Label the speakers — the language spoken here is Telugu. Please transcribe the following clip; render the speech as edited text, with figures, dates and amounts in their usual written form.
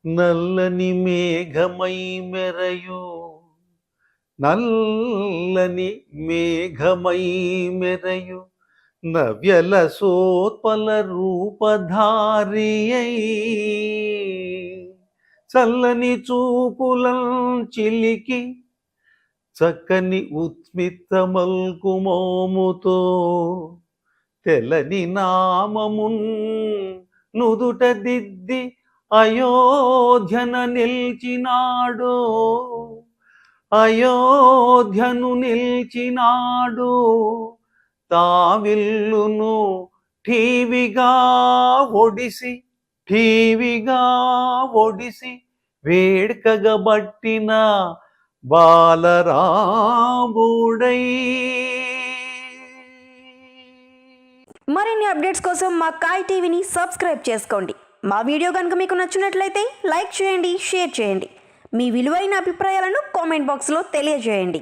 Speaker 1: నల్లని మేఘమై మెరయు నల్లని మేఘమై మెరయు నవ్యల సోత్పల రూపధారియై చల్లని చూపులం చిలికి చక్కని ఉత్మిత మల్కుమోముతో తెలని నామమున్ నుదుట దిద్ది అయోధ్యన నిల్చినాడు అయోధ్యను నిల్చినాడు తావిల్లును ఠీవిగా ఒడిసి వేడ్కగబట్టిన బాలరాముడై.
Speaker 2: మరిన్ని అప్డేట్స్ కోసం మా కాయ్ టీవీని సబ్స్క్రైబ్ చేసుకోండి. మా వీడియో కనుక మీకు నచ్చినట్లయితే లైక్ చేయండి, షేర్ చేయండి. మీ విలువైన అభిప్రాయాలను కామెంట్ బాక్స్లో తెలియజేయండి.